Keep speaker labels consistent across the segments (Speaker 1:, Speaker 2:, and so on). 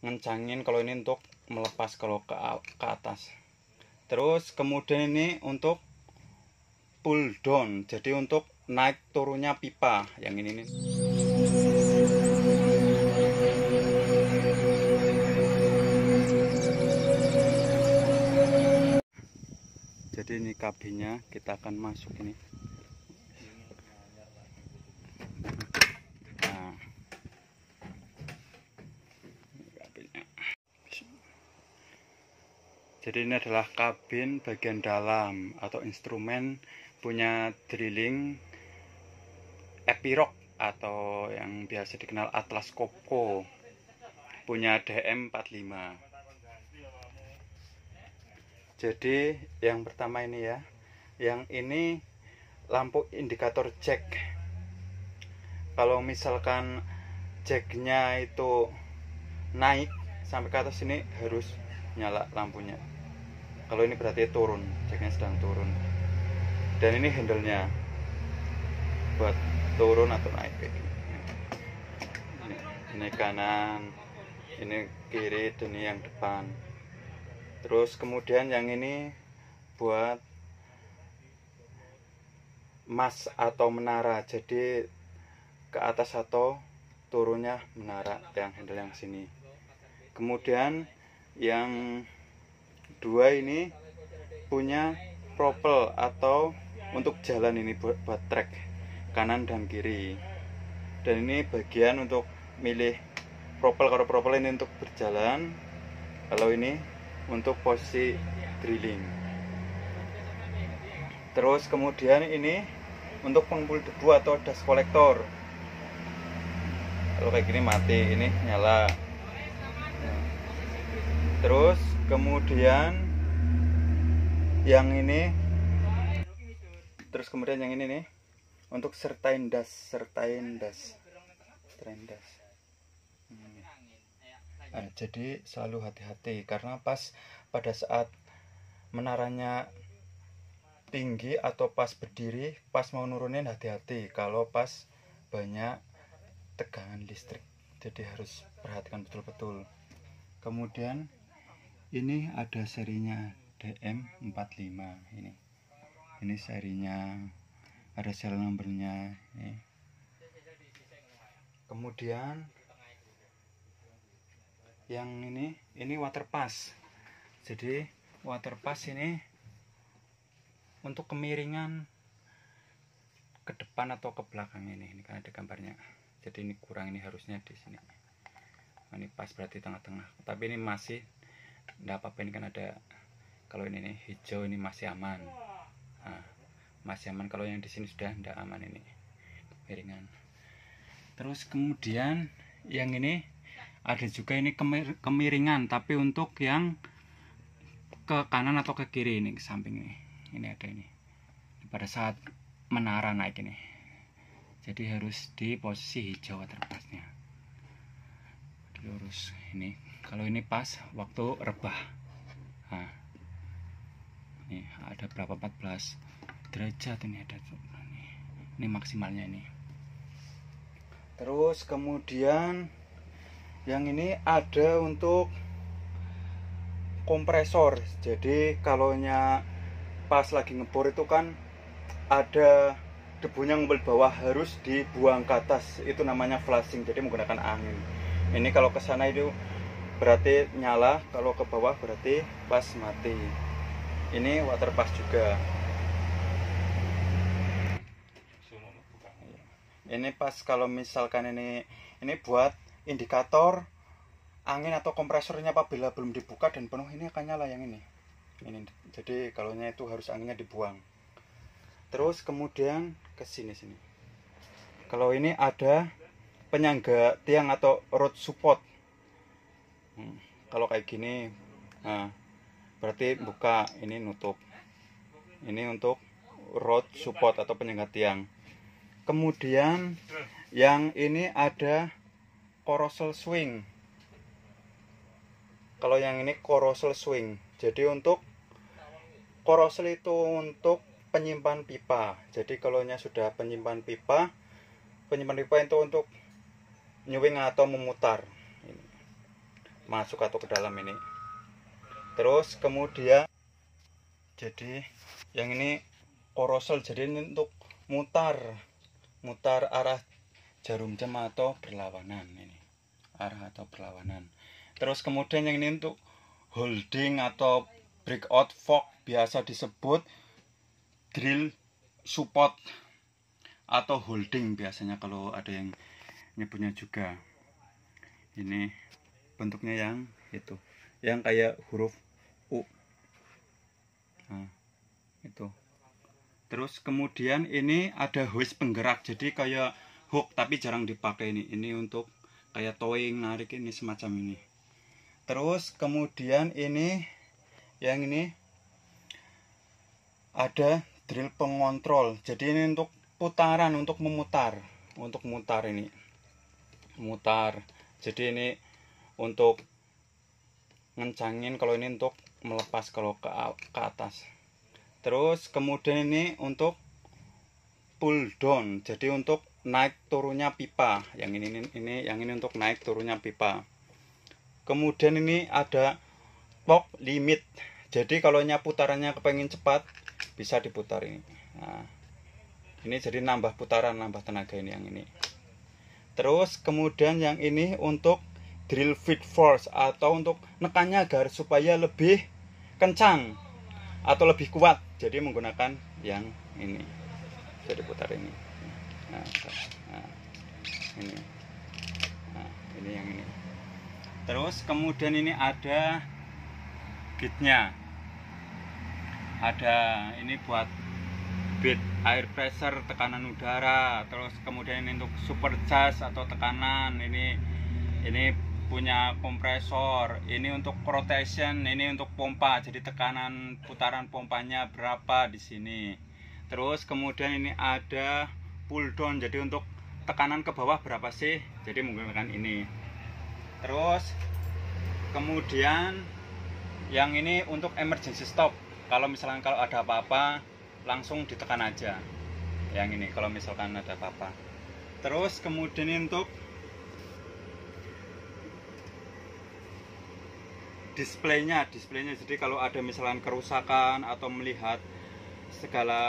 Speaker 1: ngencangin kalau ini untuk melepas kalau ke atas. Terus kemudian ini untuk pull down, jadi untuk naik turunnya pipa yang ini nih. Jadi ini kabinnya kita akan masuk ini. Nah, ini kabinnya. Jadi ini adalah kabin bagian dalam atau instrumen punya drilling Epiroc atau yang biasa dikenal Atlas Copco, punya DM45. Jadi yang pertama ini ya, yang ini lampu indikator jack. Kalau misalkan jacknya itu naik sampai ke atas ini harus nyala lampunya. Kalau ini berarti turun, jacknya sedang turun. Dan ini handle-nya buat turun atau naik kayak gini. Ini kanan, ini kiri, dan ini yang depan. Terus kemudian yang ini buat mas atau menara, jadi ke atas atau turunnya menara, yang handle yang sini. Kemudian yang dua ini punya propel atau untuk jalan, ini buat trek kanan dan kiri. Dan ini bagian untuk milih propel, kalau propel ini untuk berjalan, kalau ini untuk posisi drilling. Terus kemudian ini untuk pengepul debu atau dust collector. Kalau kayak gini mati, ini nyala. Terus kemudian yang ini, nih untuk sertain dust. Nah, jadi selalu hati-hati karena pas pada saat menaranya tinggi atau pas berdiri, pas mau nurunin hati-hati kalau pas banyak tegangan listrik. Jadi harus perhatikan betul-betul. Kemudian ini ada serinya DM45 ini. Ini serinya, ada serial numbernya ini. Kemudian yang ini water pass. Jadi water pass ini untuk kemiringan ke depan atau ke belakang ini kan ada gambarnya. Jadi ini kurang, ini harusnya di sini. Ini pas berarti tengah-tengah. Tapi ini masih enggak apa-apa, ini kan ada, kalau ini nih hijau ini masih aman. Nah, masih aman. Kalau yang di sini sudah enggak aman, ini kemiringan. Terus kemudian yang ini ada juga ini kemiringan, tapi untuk yang ke kanan atau ke kiri, ini ke samping ini. Ini ada ini pada saat menara naik ini. Jadi harus di posisi hijau waterpassnya, lurus ini. Kalau ini pas waktu rebah. Nah, ini ada berapa, 14 derajat ini ada. Ini maksimalnya ini. Terus kemudian yang ini ada untuk kompresor. Jadi kalaunya pas lagi ngebor itu kan ada debunya ngumpul bawah, harus dibuang ke atas, itu namanya flushing, jadi menggunakan angin. Ini kalau ke sana itu berarti nyala, kalau ke bawah berarti pas mati. Ini water pass juga. Ini pas kalau misalkan ini buat indikator angin atau kompresornya apabila belum dibuka dan penuh, ini akan nyala yang ini. Jadi kalaunya itu harus anginnya dibuang. Terus kemudian ke sini. Kalau ini ada penyangga tiang atau road support. Kalau kayak gini, nah, berarti buka, ini nutup. Ini untuk road support atau penyangga tiang. Kemudian yang ini ada carousel swing. Kalau yang ini carousel swing. Jadi untuk carousel itu untuk penyimpan pipa. Jadi kalau sudah penyimpan pipa itu untuk nyuwing atau memutar. masuk atau ke dalam ini. Terus kemudian jadi yang ini korosel, jadi ini untuk mutar arah jarum jam atau berlawanan, ini arah atau berlawanan. Terus kemudian yang ini untuk holding atau breakout fork, biasa disebut drill support atau holding biasanya kalau ada yang nyebutnya juga. Ini bentuknya yang itu, yang kayak huruf U. Nah, itu. Terus kemudian ini ada hoist penggerak, jadi kayak hook tapi jarang dipakai ini. Ini untuk kayak towing, narik, ini semacam ini. Terus kemudian ini yang ini ada drill pengontrol. Jadi ini untuk putaran, untuk memutar, ini. Mutar. Jadi ini untuk ngencangin, kalau ini untuk melepas kalau ke atas. Terus kemudian ini untuk pull down, jadi untuk naik turunnya pipa. Yang ini untuk naik turunnya pipa. Kemudian ini ada torque limit, jadi kalau putarannya kepengen cepat bisa diputar ini. Nah, ini jadi nambah putaran, nambah tenaga ini yang ini. Terus kemudian yang ini untuk drill feed force, atau untuk nekannya agar supaya lebih kencang atau lebih kuat, jadi menggunakan yang ini. Jadi putar ini. Nah, ini. Nah, ini yang ini. Terus kemudian ini ada gauge-nya. Ada ini buat bead air pressure, tekanan udara. Terus kemudian ini untuk supercharge atau tekanan. Ini punya kompresor. Ini untuk rotation, ini untuk pompa. Jadi tekanan putaran pompanya berapa di sini. Terus kemudian ini ada pull down, jadi untuk tekanan ke bawah berapa sih, jadi menggunakan ini. Terus kemudian yang ini untuk emergency stop, kalau misalkan ada apa-apa langsung ditekan aja. Yang ini kalau misalkan ada apa-apa. Terus kemudian ini untuk displaynya, jadi kalau ada misalkan kerusakan atau melihat segala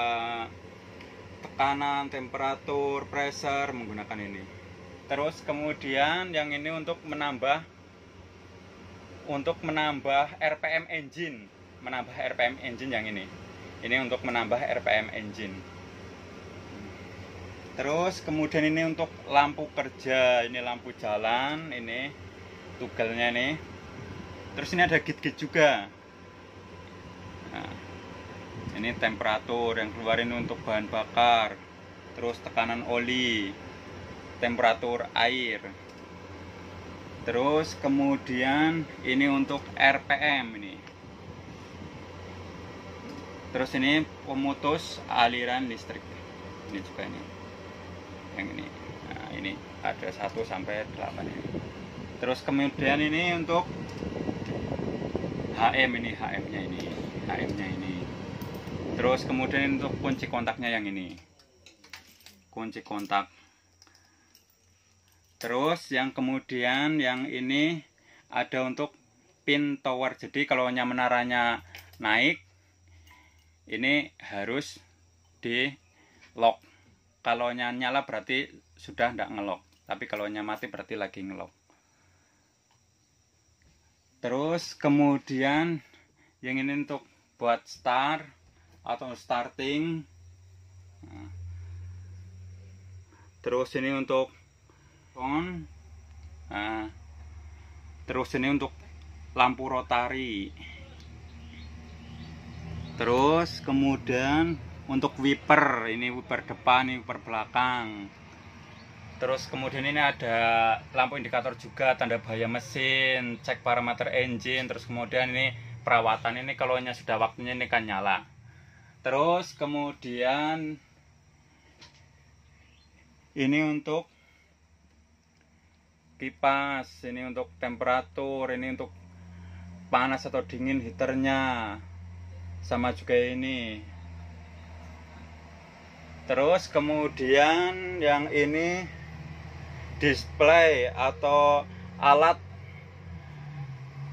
Speaker 1: tekanan, temperatur, pressure, menggunakan ini. Terus kemudian yang ini untuk menambah RPM engine, yang ini untuk menambah RPM engine. Terus kemudian ini untuk lampu kerja, ini lampu jalan, ini tugelnya nih. Terus ini ada gauge juga. Nah, ini temperatur yang keluar ini untuk bahan bakar. Terus tekanan oli, temperatur air. Terus kemudian ini untuk RPM ini. Terus ini pemutus aliran listrik. Ini juga ini. Yang ini. Nah, ini ada 1 sampai 8 ini. Terus kemudian ini untuk HM ini, HM-nya ini. Terus kemudian untuk kunci kontaknya yang ini. Kunci kontak. Terus yang kemudian yang ini ada untuk pin tower. Jadi kalau menaranya naik, ini harus di lock. Kalau nyala berarti sudah tidak ngelock. Tapi kalau mati berarti lagi ngelock. Terus kemudian yang ini untuk buat start atau starting. Nah. Terus ini untuk on. Nah. Terus ini untuk lampu rotari. Terus kemudian untuk wiper, ini wiper depan, ini wiper belakang. Terus kemudian ini ada lampu indikator juga, tanda bahaya mesin, cek parameter engine. Terus kemudian ini perawatan, ini kalau sudah waktunya ini kan nyala. Terus kemudian ini untuk kipas, ini untuk temperatur, ini untuk panas atau dingin heaternya, sama juga ini. Terus kemudian yang ini display atau alat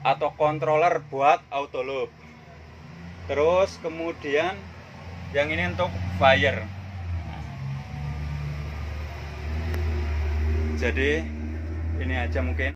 Speaker 1: atau controller buat auto loop. Terus kemudian yang ini untuk fire. Jadi ini aja mungkin.